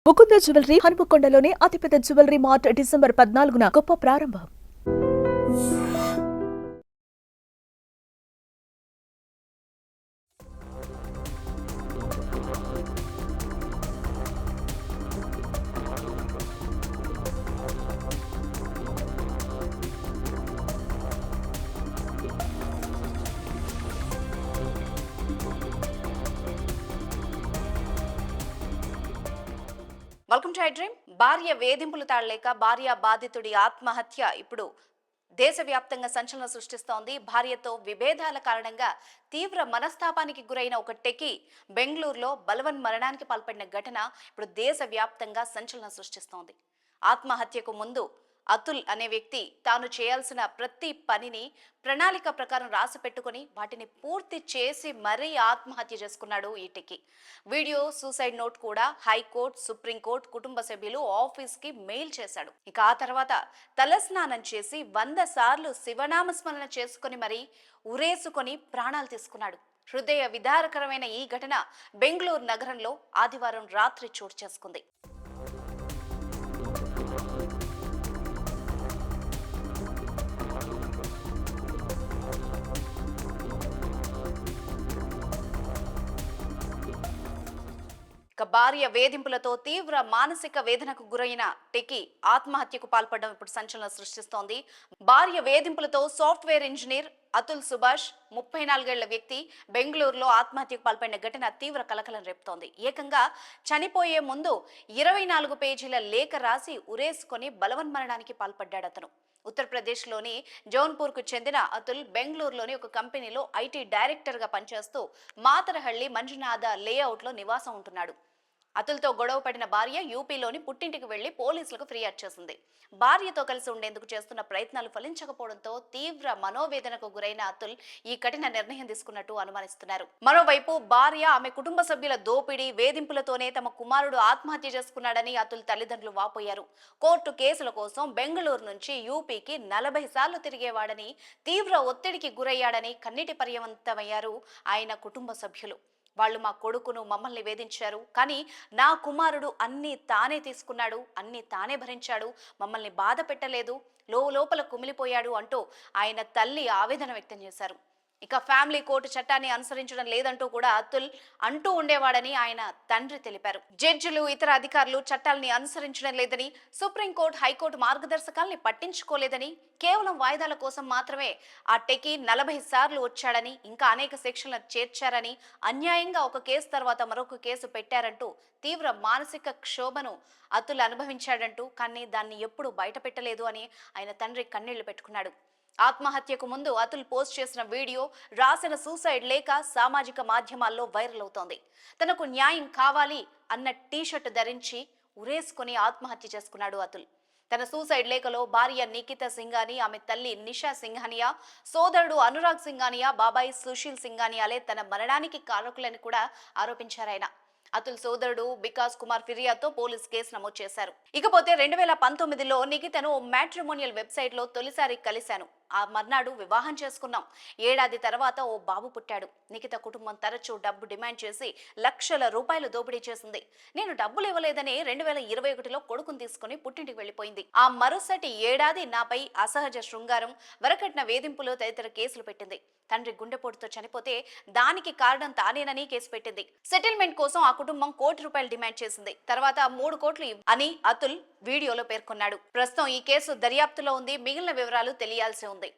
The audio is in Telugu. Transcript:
ముకుంద జ్యువెలరీ హనుమకొండలోని అతిపెద్ద జ్యువెలరీ మార్ట్ డిసెంబర్ 14న గొప్ప ప్రారంభం. Welcome to I dream. భార్య వేధింపులు తాళలేక భార్య బాధితుడి ఆత్మహత్య ఇప్పుడు దేశవ్యాప్తంగా సంచలనం సృష్టిస్తోంది. భార్యతో విభేదాల కారణంగా తీవ్ర మనస్తాపానికి గురైన ఒక టెకీ బెంగళూరులో బలవన్మరణానికి పాల్పడిన ఘటన ఇప్పుడు దేశవ్యాప్తంగా సంచలనం సృష్టిస్తోంది. ఆత్మహత్యకు ముందు అతుల్ అనే వ్యక్తి తాను చేయాల్సిన ప్రతి పనిని ప్రణాళిక ప్రకారం రాసి పెట్టుకుని వాటిని పూర్తి చేసి మరీ ఆత్మహత్య చేసుకున్నాడు ఈ టెకీ. వీడియో సూసైడ్ నోట్ కూడా హైకోర్టు, సుప్రీంకోర్టు, కుటుంబ సభ్యులు, ఆఫీస్కి మెయిల్ చేశాడు. ఇక ఆ తర్వాత తలస్నానం చేసి 100 సార్లు శివనామస్మరణ చేసుకుని మరీ ఉరేసుకొని ప్రాణాలు తీసుకున్నాడు. హృదయ విదారకరమైన ఈ ఘటన బెంగళూరు నగరంలో ఆదివారం రాత్రి చోటు చేసుకుంది. ఇక భార్య వేధింపులతో తీవ్ర మానసిక వేదనకు గురైన టెకీ ఆత్మహత్యకు పాల్పడడం ఇప్పుడు సంచలనం సృష్టిస్తోంది. భార్య వేధింపులతో సాఫ్ట్వేర్ ఇంజనీర్ అతుల్ సుభాష్ 34 ఏళ్ల వ్యక్తి బెంగళూరులో ఆత్మహత్యకు పాల్పడిన ఘటన తీవ్ర కలకలం రేపుతోంది. ఏకంగా చనిపోయే ముందు 24 పేజీల లేఖ రాసి ఉరేసుకొని బలవన్మరణానికి పాల్పడ్డాడు అతను. ఉత్తరప్రదేశ్లోని జౌన్పూర్కు చెందిన అతుల్ బెంగళూరులోని ఒక కంపెనీలో ఐటీ డైరెక్టర్గా పనిచేస్తూ మాతరహళ్లి మంజునాథ లేఅవుట్లో నివాసం ఉంటున్నాడు. అతుల్తో గొడవ పడిన భార్య యూపీలోని పుట్టింటికి వెళ్లి పోలీసులకు ఫిర్యాదు చేసింది. భార్యతో కలిసి ఉండేందుకు చేస్తున్న ప్రయత్నాలు ఫలించకపోవడంతో తీవ్ర మనోవేదనకు గురైన అతుల్ ఈ కఠిన నిర్ణయం తీసుకున్నట్టు అనుమానిస్తున్నారు. మరోవైపు భార్య, ఆమె కుటుంబ సభ్యుల దోపిడీ, వేధింపులతోనే తమ కుమారుడు ఆత్మహత్య చేసుకున్నాడని అతుల్ తల్లిదండ్రులు వాపోయారు. కోర్టు కేసుల కోసం బెంగళూరు నుంచి యూపీకి 40 సార్లు తిరిగేవాడని, తీవ్ర ఒత్తిడికి గురయ్యాడని కన్నీటి పర్యంతమయ్యారు ఆయన కుటుంబ సభ్యులు. వాళ్ళు మా కొడుకును, మమ్మల్ని వేధించారు, కానీ నా కుమారుడు అన్నీ తానే తీసుకున్నాడు, అన్నీ తానే భరించాడు, మమ్మల్ని బాధ పెట్టలేదు, లోపల కుమిలిపోయాడు అంటూ ఆయన తల్లి ఆవేదన వ్యక్తం చేశారు. ఇక ఫ్యామిలీ కోర్టు చట్టాన్ని అనుసరించడం లేదంటూ కూడా అతుల్ అంటూ ఉండేవాడని ఆయన తండ్రి తెలిపారు. జడ్జిలు, ఇతర అధికారులు చట్టాలని అనుసరించడం లేదని, సుప్రీంకోర్టు, హైకోర్టు మార్గదర్శకాల్ని పట్టించుకోలేదని, కేవలం వాయిదాల కోసం మాత్రమే ఆ టెకీ 40 సార్లు వచ్చాడని, ఇంకా అనేక సెక్షన్లను చేర్చారని, అన్యాయంగా ఒక కేసు తర్వాత మరొక కేసు పెట్టారంటూ తీవ్ర మానసిక క్షోభను అతుల్ అనుభవించాడంటూ, కానీ దాన్ని ఎప్పుడు బయట పెట్టలేదు అని ఆయన తండ్రి కన్నీళ్లు పెట్టుకున్నాడు. ఆత్మహత్యకు ముందు అతుల్ పోస్ట్ చేసిన వీడియో, రాసిన సూసైడ్ లేఖ సామాజిక మాధ్యమాల్లో వైరల్ అవుతోంది. తనకు న్యాయం కావాలి అన్న టీషర్ట్ ధరించి ఉరేసుకొని ఆత్మహత్య చేసుకున్నాడు అతుల్. తన సూసైడ్ లేఖలో భార్య నిఖిత సింఘాని, ఆమె తల్లి నిషా సింఘానియా, సోదరుడు అనురాగ్ సింఘానియా, బాబాయ్ సుశీల్ సింఘానియాలే తన మరణానికి కారకులని కూడా ఆరోపించారాయన. అతుల్ సోదరుడు వికాస్ కుమార్ ఫిర్యాదుతో పోలీస్ కేసు నమోదు చేశారు. ఇకపోతే 2019లో నిఖితను మ్యాట్రిమోనియల్ వెబ్సైట్ లో తొలిసారి కలిశాను. ఆ మర్నాడు వివాహం చేసుకున్నాం. ఏడాది తర్వాత ఓ బాబు పుట్టాడు. నిఖిత కుటుంబం తరచూ డబ్బు డిమాండ్ చేసి లక్షల రూపాయలు దోపిడీ చేసింది. నేను డబ్బులు ఇవ్వలేదని 2021లో కొడుకుని తీసుకుని పుట్టింటికి వెళ్లిపోయింది. ఆ మరుసటి ఏడాది నాపై అసహజ శృంగారం, వరకట్న వేధింపులు తదితర కేసులు పెట్టింది. తండ్రి గుండెపోటుతో చనిపోతే దానికి కారణం తానేనని కేసు పెట్టింది. సెటిల్మెంట్ కోసం ఆ కుటుంబం ₹1 డిమాండ్ చేసింది. తర్వాత 3 కోట్లు అని అతుల్ వీడియోలో పేర్కొన్నాడు. ప్రస్తుతం ఈ కేసు దర్యాప్తులో ఉంది. మిగిలిన వివరాలు తెలియాల్సి ఉంది.